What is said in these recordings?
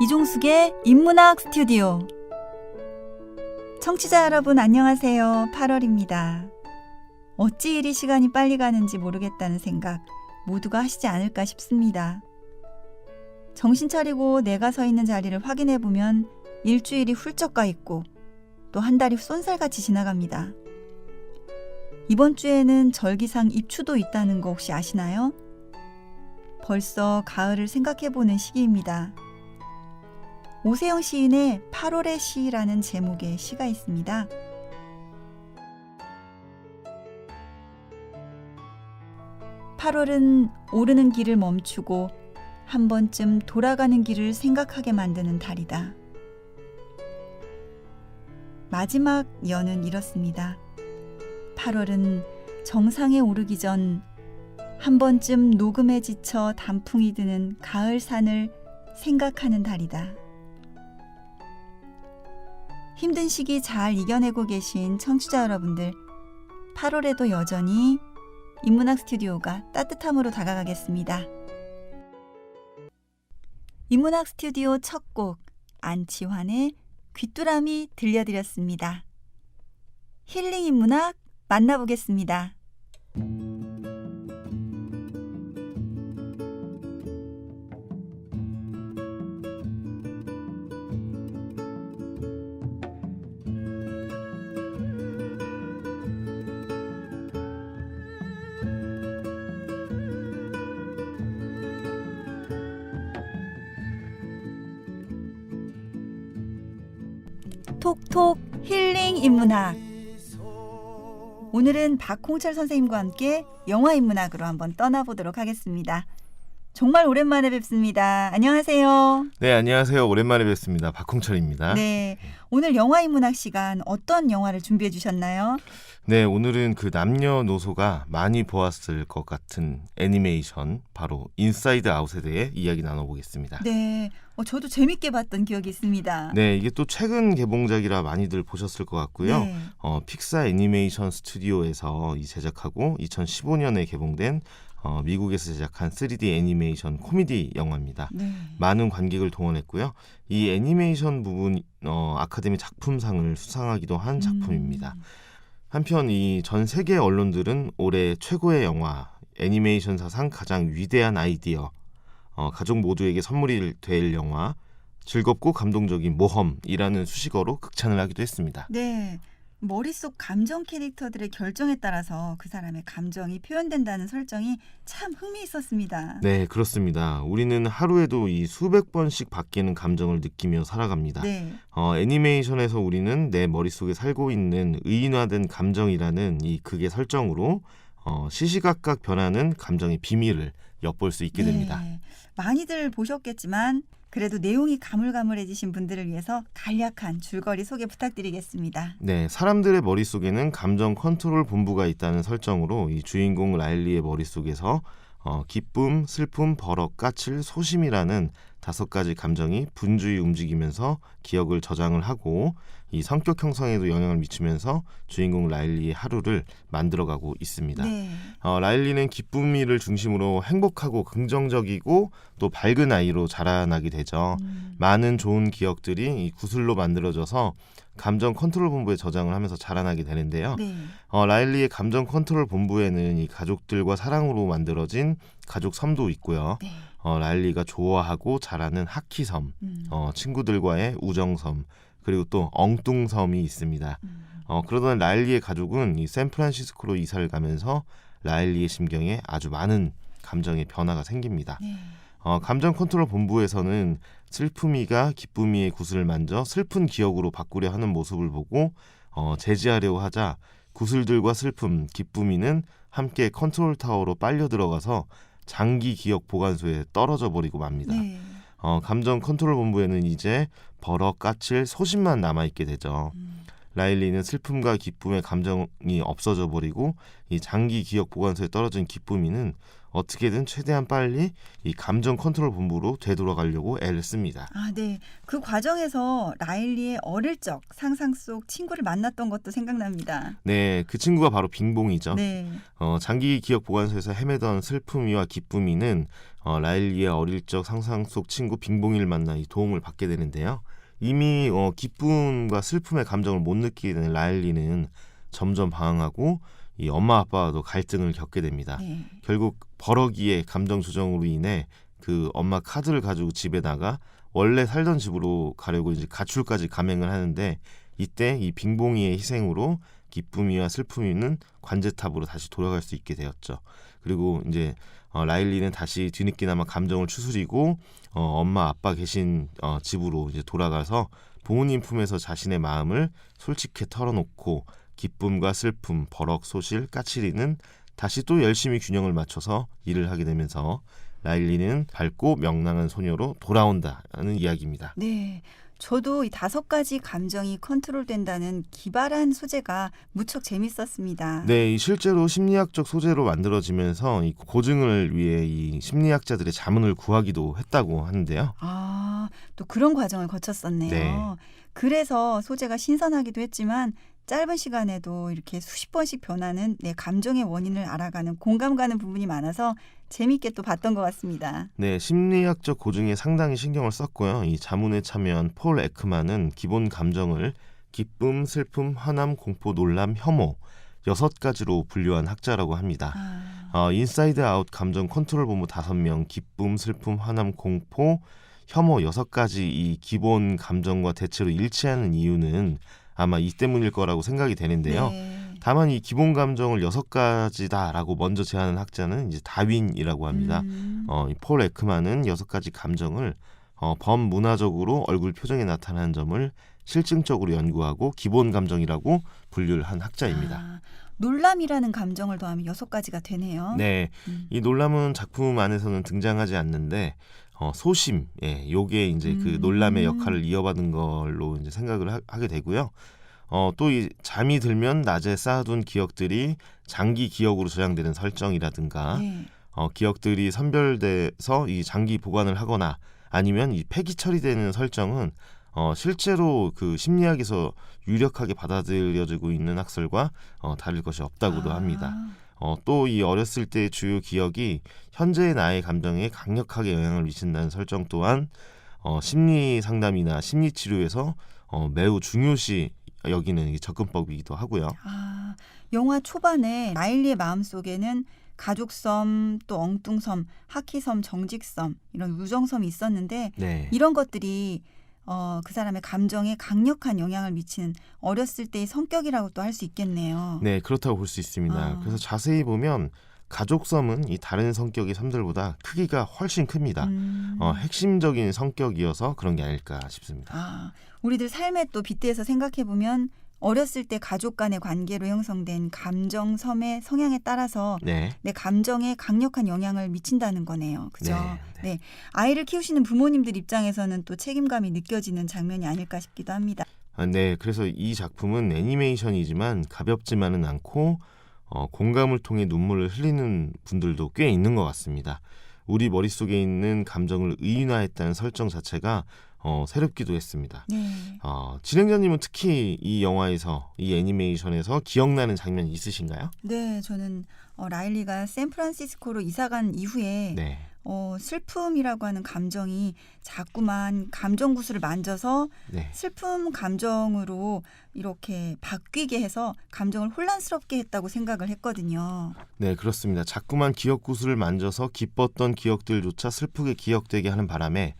이종숙의 인문학 스튜디오. 청취자 여러분 안녕하세요. 8월입니다. 어찌 이리 시간이 빨리 가는지 모르겠다는 생각 모두가 하시지 않을까 싶습니다. 정신 차리고 내가 서 있는 자리를 확인해보면 일주일이 훌쩍 가 있고 또 한 달이 쏜살같이 지나갑니다. 이번 주에는 절기상 입추도 있다는 거 혹시 아시나요? 벌써 가을을 생각해보는 시기입니다. 오세영 시인의 8월의 시라는 제목의 시가 있습니다. (8월은) 오르는 길을 멈추고 한 번쯤 돌아가는 길을 생각하게 만드는 달이다. 마지막 연은 이렇습니다. 8월은 정상에 오르기 전 한 번쯤 녹음에 지쳐 단풍이 드는 가을산을 생각하는 달이다. 힘든 시기 잘 이겨내고 계신 청취자 여러분들, 8월에도 여전히 인문학 스튜디오가 따뜻함으로 다가가겠습니다. 인문학 스튜디오 첫 곡 안치환의 귀뚜라미 들려드렸습니다. 힐링 인문학 만나보겠습니다. 톡톡 힐링 인문학. 오늘은 박홍철 선생님과 함께 영화 인문학으로 한번 떠나보도록 하겠습니다. 정말 오랜만에 뵙습니다. 안녕하세요. 네, 안녕하세요. 오랜만에 뵙습니다. 박홍철입니다. 네, 오늘 영화 인문학 시간 어떤 영화를 준비해 주셨나요? 네, 오늘은 그 남녀노소가 많이 보았을 것 같은 애니메이션, 바로 인사이드 아웃에 대해 이야기 나눠보겠습니다. 네, 저도 재밌게 봤던 기억이 있습니다. 네, 이게 또 최근 개봉작이라 많이들 보셨을 것 같고요. 네. 픽사 애니메이션 스튜디오에서 제작하고 2015년에 개봉된 미국에서 제작한 3D 애니메이션 코미디 영화입니다. 네. 많은 관객을 동원했고요. 이 애니메이션 부분 아카데미 작품상을 수상하기도 한 작품입니다. 한편 이 전 세계 언론들은 올해 최고의 영화, 애니메이션 사상 가장 위대한 아이디어, 가족 모두에게 선물이 될 영화, 즐겁고 감동적인 모험이라는 수식어로 극찬을 하기도 했습니다. 네, 머릿속 감정 캐릭터들의 결정에 따라서 그 사람의 감정이 표현된다는 설정이 참 흥미있었습니다. 네, 그렇습니다. 우리는 하루에도 이 수백 번씩 바뀌는 감정을 느끼며 살아갑니다. 네. 애니메이션에서 우리는 내 머릿속에 살고 있는 의인화된 감정이라는 이 극의 설정으로 시시각각 변하는 감정의 비밀을 엿볼 수 있게 됩니다. 네, 많이들 보셨겠지만 그래도 내용이 가물가물해지신 분들을 위해서 간략한 줄거리 소개 부탁드리겠습니다. 네, 사람들의 머릿속에는 감정 컨트롤 본부가 있다는 설정으로 이 주인공 라일리의 머릿속에서 기쁨, 슬픔, 버럭, 까칠, 소심이라는 5가지 감정이 분주히 움직이면서 기억을 저장을 하고 이 성격 형성에도 영향을 미치면서 주인공 라일리의 하루를 만들어가고 있습니다. 네. 라일리는 기쁨이를 중심으로 행복하고 긍정적이고 또 밝은 아이로 자라나게 되죠. 많은 좋은 기억들이 이 구슬로 만들어져서 감정 컨트롤 본부에 저장을 하면서 자라나게 되는데요. 네. 라일리의 감정 컨트롤 본부에는 이 가족들과 사랑으로 만들어진 가족 섬도 있고요. 네. 라일리가 좋아하고 잘하는 하키섬, 친구들과의 우정섬, 그리고 또 엉뚱섬이 있습니다. 그러던 라일리의 가족은 이 샌프란시스코로 이사를 가면서 라일리의 심경에 아주 많은 감정의 변화가 생깁니다. 네. 감정 컨트롤 본부에서는 슬픔이가 기쁨이의 구슬을 만져 슬픈 기억으로 바꾸려 하는 모습을 보고 제지하려고 하자 구슬들과 슬픔, 기쁨이는 함께 컨트롤 타워로 빨려 들어가서 장기 기억 보관소에 떨어져 버리고 맙니다. 네. 감정 컨트롤 본부에는 이제 버럭, 까칠, 소심만 남아있게 되죠. 라일리는 슬픔과 기쁨의 감정이 없어져 버리고 이 장기 기억 보관소에 떨어진 기쁨이는 어떻게든 최대한 빨리 이 감정 컨트롤 본부로 되돌아가려고 애를 씁니다. 아, 네. 그 과정에서 라일리의 어릴 적 상상 속 친구를 만났던 것도 생각납니다. 네, 그 친구가 바로 빙봉이죠. 네. 장기 기억 보관소에서 헤매던 슬픔이와 기쁨이는 라일리의 어릴 적 상상 속 친구 빙봉이를 만나 이 도움을 받게 되는데요. 이미 기쁨과 슬픔의 감정을 못 느끼게 되는 라일리는 점점 방황하고 이 엄마 아빠와도 갈등을 겪게 됩니다. 네. 결국 버럭이의 감정 조정으로 인해 그 엄마 카드를 가지고 집에 나가 원래 살던 집으로 가려고 이제 가출까지 감행을 하는데 이때 이 빙봉이의 희생으로 기쁨이와 슬픔이는 관제탑으로 다시 돌아갈 수 있게 되었죠. 그리고 이제 라일리는 다시 뒤늦게나마 감정을 추스리고 엄마 아빠 계신 집으로 이제 돌아가서 부모님 품에서 자신의 마음을 솔직히 털어놓고 기쁨과 슬픔, 버럭, 소실, 까칠이는 다시 또 열심히 균형을 맞춰서 일을 하게 되면서 라일리는 밝고 명랑한 소녀로 돌아온다는 이야기입니다. 네. 저도 이 5가지 감정이 컨트롤된다는 기발한 소재가 무척 재밌었습니다. 네, 이 실제로 심리학적 소재로 만들어지면서 이 고증을 위해 이 심리학자들의 자문을 구하기도 했다고 하는데요. 아, 또 그런 과정을 거쳤었네요. 네. 그래서 소재가 신선하기도 했지만 짧은 시간에도 이렇게 수십 번씩 변하는 내 감정의 원인을 알아가는 공감 가는 부분이 많아서 재밌게 또 봤던 것 같습니다. 네, 심리학적 고증에 상당히 신경을 썼고요. 이 자문에 참여한 폴 에크만은 기본 감정을 기쁨, 슬픔, 화남, 공포, 놀람, 혐오 6가지로 분류한 학자라고 합니다. 인사이드 아웃 감정 컨트롤 본부 5명, 기쁨, 슬픔, 화남, 공포, 혐오 6가지 이 기본 감정과 대체로 일치하는 이유는 아마 이 때문일 거라고 생각이 되는데요. 네. 다만 이 기본 감정을 6가지다라고 먼저 제안한 학자는 이제 다윈이라고 합니다. 이 폴 에크만은 6가지 감정을 범문화적으로 얼굴 표정에 나타나는 점을 실증적으로 연구하고 기본 감정이라고 분류를 한 학자입니다. 아, 놀람이라는 감정을 더하면 6가지가 되네요. 네, 이 놀람은 작품 안에서는 등장하지 않는데 소심, 요게 이제 그 놀람의 역할을 이어받은 걸로 이제 생각을 하게 되고요. 또 이 잠이 들면 낮에 쌓아둔 기억들이 장기 기억으로 저장되는 설정이라든가 네. 기억들이 선별돼서 이 장기 보관을 하거나 아니면 이 폐기 처리되는 설정은 실제로 그 심리학에서 유력하게 받아들여지고 있는 학설과 다를 것이 없다고도 합니다. 또 이 어렸을 때의 주요 기억이 현재의 나의 감정에 강력하게 영향을 미친다는 설정 또한 심리 상담이나 심리 치료에서 매우 중요시 여기는 접근법이기도 하고요. 아, 영화 초반에 라일리의 마음속에는 가족섬, 또 엉뚱섬, 하키섬, 정직섬 이런 우정섬이 있었는데 네. 이런 것들이 그 사람의 감정에 강력한 영향을 미치는 어렸을 때의 성격이라고 또 할 수 있겠네요. 네, 그렇다고 볼 수 있습니다. 그래서 자세히 보면 가족섬은 이 다른 성격의 섬들보다 크기가 훨씬 큽니다. 핵심적인 성격이어서 그런 게 아닐까 싶습니다. 아, 우리들 삶에 또 빗대서 생각해 보면 어렸을 때 가족 간의 관계로 형성된 감정섬의 성향에 따라서 네. 내 감정에 강력한 영향을 미친다는 거네요. 그죠? 네. 네. 아이를 키우시는 부모님들 입장에서는 또 책임감이 느껴지는 장면이 아닐까 싶기도 합니다. 네, 그래서 이 작품은 애니메이션이지만 가볍지만은 않고 공감을 통해 눈물을 흘리는 분들도 꽤 있는 것 같습니다. 우리 머릿속에 있는 감정을 의인화했다는 설정 자체가 새롭기도 했습니다. 네. 진행자님은 특히 이 영화에서 이 애니메이션에서 기억나는 장면이 있으신가요? 네, 저는 라일리가 샌프란시스코로 이사간 이후에 네. 슬픔이라고 하는 감정이 자꾸만 감정 구슬을 만져서 네. 슬픔 감정으로 이렇게 바뀌게 해서 감정을 혼란스럽게 했다고 생각을 했거든요. 네, 그렇습니다. 자꾸만 기억 구슬을 만져서 기뻤던 기억들조차 슬프게 기억되게 하는 바람에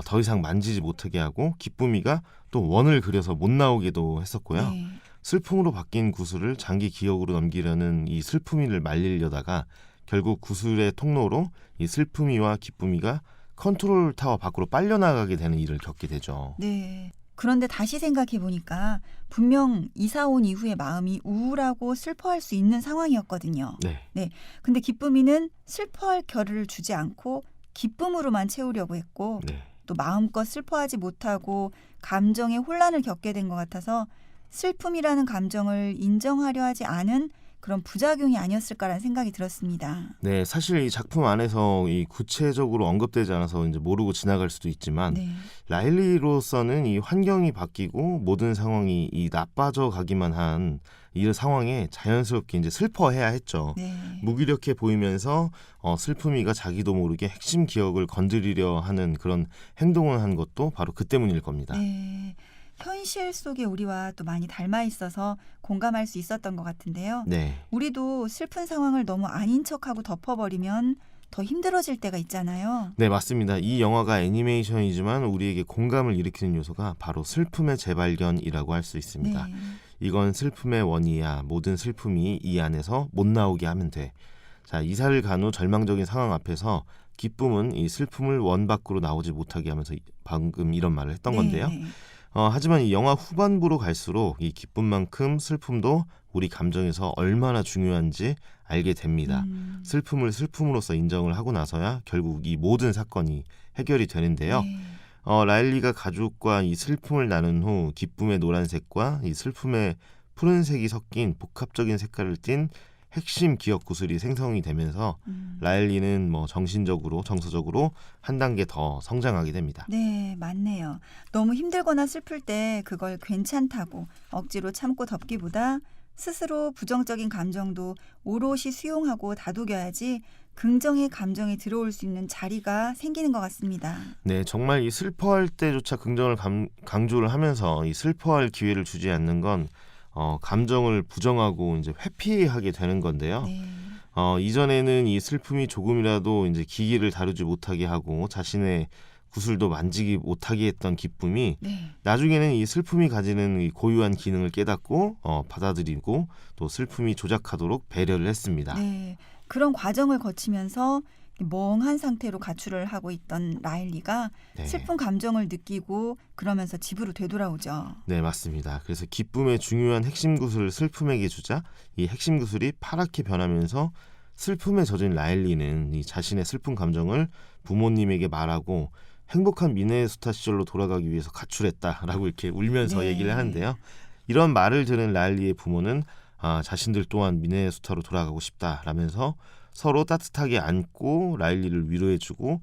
더 이상 만지지 못하게 하고 기쁨이가 또 원을 그려서 못 나오게도 했었고요. 네. 슬픔으로 바뀐 구슬을 장기 기억으로 넘기려는 이 슬픔이를 말리려다가 결국 구슬의 통로로 이 슬픔이와 기쁨이가 컨트롤 타워 밖으로 빨려나가게 되는 일을 겪게 되죠. 네. 그런데 다시 생각해 보니까 분명 이사 온 이후에 마음이 우울하고 슬퍼할 수 있는 상황이었거든요. 네. 근데 기쁨이는 슬퍼할 겨를을 주지 않고 기쁨으로만 채우려고 했고 네. 또 마음껏 슬퍼하지 못하고 감정의 혼란을 겪게 된 것 같아서 슬픔이라는 감정을 인정하려 하지 않은 그런 부작용이 아니었을까라는 생각이 들었습니다. 네, 사실 이 작품 안에서 이 구체적으로 언급되지 않아서 이제 모르고 지나갈 수도 있지만 네. 라일리로서는 이 환경이 바뀌고 모든 상황이 이 나빠져 가기만 한 이 상황에 자연스럽게 이제 슬퍼해야 했죠. 네. 무기력해 보이면서 슬픔이가 자기도 모르게 핵심 기억을 건드리려 하는 그런 행동을 한 것도 바로 그 때문일 겁니다. 네. 현실 속의 우리와 또 많이 닮아 있어서 공감할 수 있었던 것 같은데요. 네. 우리도 슬픈 상황을 너무 아닌 척하고 덮어버리면 더 힘들어질 때가 있잖아요. 네, 맞습니다. 이 영화가 애니메이션이지만 우리에게 공감을 일으키는 요소가 바로 슬픔의 재발견이라고 할 수 있습니다. 네. 이건 슬픔의 원이야. 모든 슬픔이 이 안에서 못 나오게 하면 돼. 자, 이사를 간 후 절망적인 상황 앞에서 기쁨은 이 슬픔을 원 밖으로 나오지 못하게 하면서 방금 이런 말을 했던 건데요. 네. 하지만 이 영화 후반부로 갈수록 이 기쁨만큼 슬픔도 우리 감정에서 얼마나 중요한지 알게 됩니다. 슬픔을 슬픔으로서 인정을 하고 나서야 결국 이 모든 사건이 해결이 되는데요. 네. 라일리가 가족과 이 슬픔을 나눈 후 기쁨의 노란색과 이 슬픔의 푸른색이 섞인 복합적인 색깔을 띤 핵심 기억 구슬이 생성이 되면서 라일리는 정신적으로 정서적으로 한 단계 더 성장하게 됩니다. 네, 맞네요. 너무 힘들거나 슬플 때 그걸 괜찮다고 억지로 참고 덮기보다 스스로 부정적인 감정도 오롯이 수용하고 다독여야지 긍정의 감정이 들어올 수 있는 자리가 생기는 것 같습니다. 네, 정말 이 슬퍼할 때조차 긍정을 강조를 하면서 이 슬퍼할 기회를 주지 않는 건 감정을 부정하고 이제 회피하게 되는 건데요. 네. 이전에는 이 슬픔이 조금이라도 이제 기기를 다루지 못하게 하고 자신의 구슬도 만지기 못하게 했던 기쁨이 네. 나중에는 이 슬픔이 가지는 이 고유한 기능을 깨닫고 받아들이고 또 슬픔이 조작하도록 배려를 했습니다. 네. 그런 과정을 거치면서 멍한 상태로 가출을 하고 있던 라일리가 네. 슬픈 감정을 느끼고 그러면서 집으로 되돌아오죠. 네, 맞습니다. 그래서 기쁨의 중요한 핵심 구슬을 슬픔에게 주자 이 핵심 구슬이 파랗게 변하면서 슬픔에 젖은 라일리는 이 자신의 슬픈 감정을 부모님에게 말하고 행복한 미네소타 시절로 돌아가기 위해서 가출했다라고 이렇게 울면서 네. 얘기를 하는데요. 이런 말을 들은 라일리의 부모는 자신들 또한 미네소타로 돌아가고 싶다라면서 서로 따뜻하게 안고 라일리를 위로해주고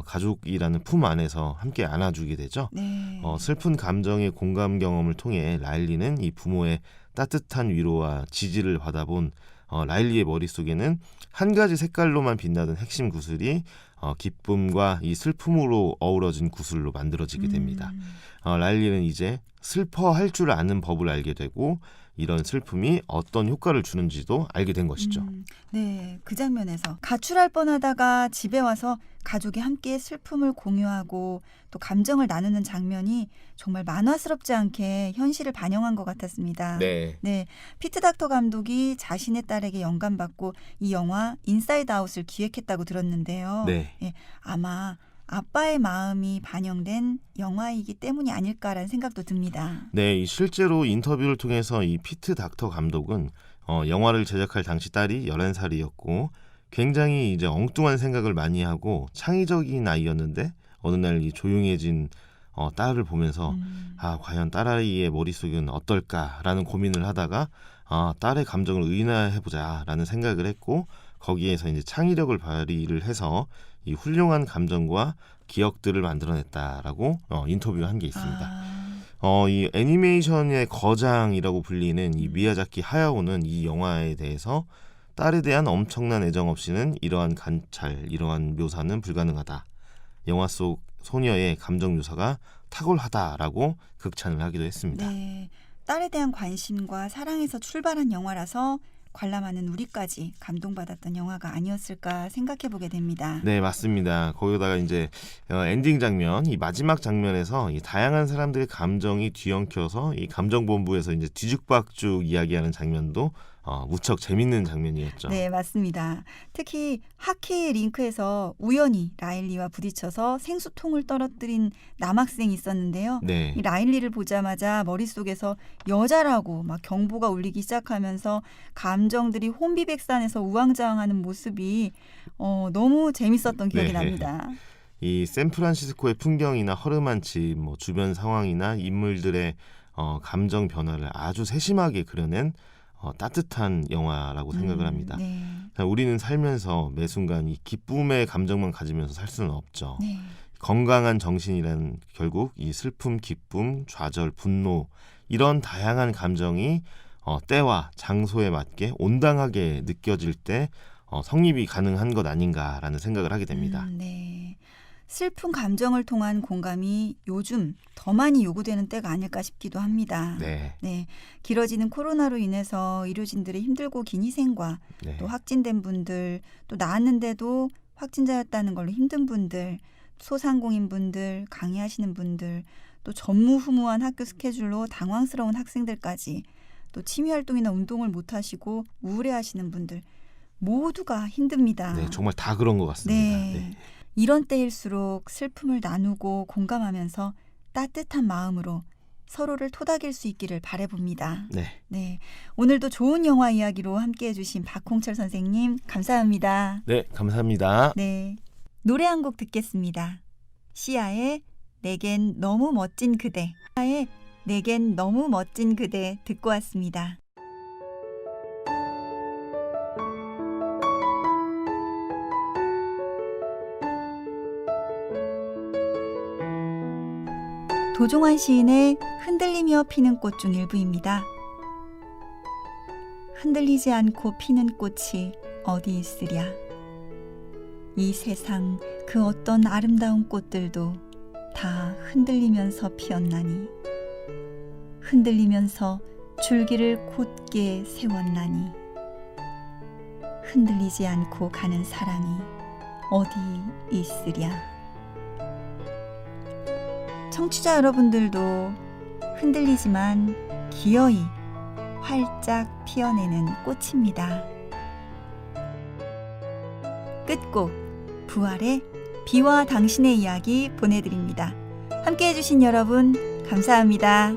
가족이라는 품 안에서 함께 안아주게 되죠. 네. 슬픈 감정의 공감 경험을 통해 라일리는 이 부모의 따뜻한 위로와 지지를 받아본 라일리의 머릿속에는 한 가지 색깔로만 빛나던 핵심 구슬이 기쁨과 이 슬픔으로 어우러진 구슬로 만들어지게 됩니다. 라일리는 이제 슬퍼할 줄 아는 법을 알게 되고 이런 슬픔이 어떤 효과를 주는지도 알게 된 것이죠. 네, 그 장면에서 가출할 뻔하다가 집에 와서 가족이 함께 슬픔을 공유하고 또 감정을 나누는 장면이 정말 만화스럽지 않게 현실을 반영한 것 같았습니다. 네. 네, 피트 닥터 감독이 자신의 딸에게 영감받고 이 영화 인사이드 아웃을 기획했다고 들었는데요. 네. 아마 아빠의 마음이 반영된 영화이기 때문이 아닐까라는 생각도 듭니다. 네, 실제로 인터뷰를 통해서 이 피트 닥터 감독은 영화를 제작할 당시 딸이 11살이었고 굉장히 이제 엉뚱한 생각을 많이 하고 창의적인 아이였는데 어느 날 이 조용해진 딸을 보면서 과연 딸아이의 머릿속은 어떨까라는 고민을 하다가 딸의 감정을 의인화해보자라는 생각을 했고 거기에서 이제 창의력을 발휘를 해서 이 훌륭한 감정과 기억들을 만들어냈다라고 인터뷰를 한 게 있습니다. 이 애니메이션의 거장이라고 불리는 이 미야자키 하야오는 이 영화에 대해서 딸에 대한 엄청난 애정 없이는 이러한 관찰, 이러한 묘사는 불가능하다. 영화 속 소녀의 감정 묘사가 탁월하다라고 극찬을 하기도 했습니다. 네, 딸에 대한 관심과 사랑에서 출발한 영화라서 관람하는 우리까지 감동받았던 영화가 아니었을까 생각해보게 됩니다. 네, 맞습니다. 거기다가 이제 엔딩 장면, 이 마지막 장면에서 이 다양한 사람들의 감정이 뒤엉켜서 이 감정본부에서 이제 뒤죽박죽 이야기하는 장면도 무척 재밌는 장면이었죠. 네, 맞습니다. 특히 하키 링크에서 우연히 라일리와 부딪혀서 생수통을 떨어뜨린 남학생이 있었는데요. 네. 이 라일리를 보자마자 머릿속에서 여자라고 막 경보가 울리기 시작하면서 감정들이 혼비백산해서 우왕좌왕하는 모습이 너무 재밌었던 기억이 네. 납니다. 이 샌프란시스코의 풍경이나 허름한 집, 주변 상황이나 인물들의 감정 변화를 아주 세심하게 그려낸 따뜻한 영화라고 생각을 합니다. 네. 우리는 살면서 매 순간 이 기쁨의 감정만 가지면서 살 수는 없죠. 네. 건강한 정신이란 결국 이 슬픔, 기쁨, 좌절, 분노 이런 다양한 감정이 때와 장소에 맞게 온당하게 느껴질 때 성립이 가능한 것 아닌가라는 생각을 하게 됩니다. 네. 슬픈 감정을 통한 공감이 요즘 더 많이 요구되는 때가 아닐까 싶기도 합니다. 네. 네. 길어지는 코로나로 인해서 의료진들의 힘들고 긴 희생과 네. 또 확진된 분들, 또 나았는데도 확진자였다는 걸로 힘든 분들, 소상공인 분들, 강의하시는 분들, 또 전무후무한 학교 스케줄로 당황스러운 학생들까지, 또 취미활동이나 운동을 못하시고 우울해하시는 분들 모두가 힘듭니다. 네, 정말 다 그런 것 같습니다. 네. 네. 이런 때일수록 슬픔을 나누고 공감하면서 따뜻한 마음으로 서로를 토닥일 수 있기를 바라봅니다. 네. 네. 오늘도 좋은 영화 이야기로 함께해 주신 박홍철 선생님 감사합니다. 네, 감사합니다. 네. 노래 한 곡 듣겠습니다. 시아의 내겐 너무 멋진 그대. 시아의 내겐 너무 멋진 그대 듣고 왔습니다. 도종환 시인의 흔들리며 피는 꽃 중 일부입니다. 흔들리지 않고 피는 꽃이 어디 있으랴. 이 세상 그 어떤 아름다운 꽃들도 다 흔들리면서 피었나니, 흔들리면서 줄기를 곧게 세웠나니, 흔들리지 않고 가는 사랑이 어디 있으랴. 청취자 여러분들도 흔들리지만 기어이 활짝 피어내는 꽃입니다. 끝곡 부활의 비와 당신의 이야기 보내드립니다. 함께해 주신 여러분 감사합니다.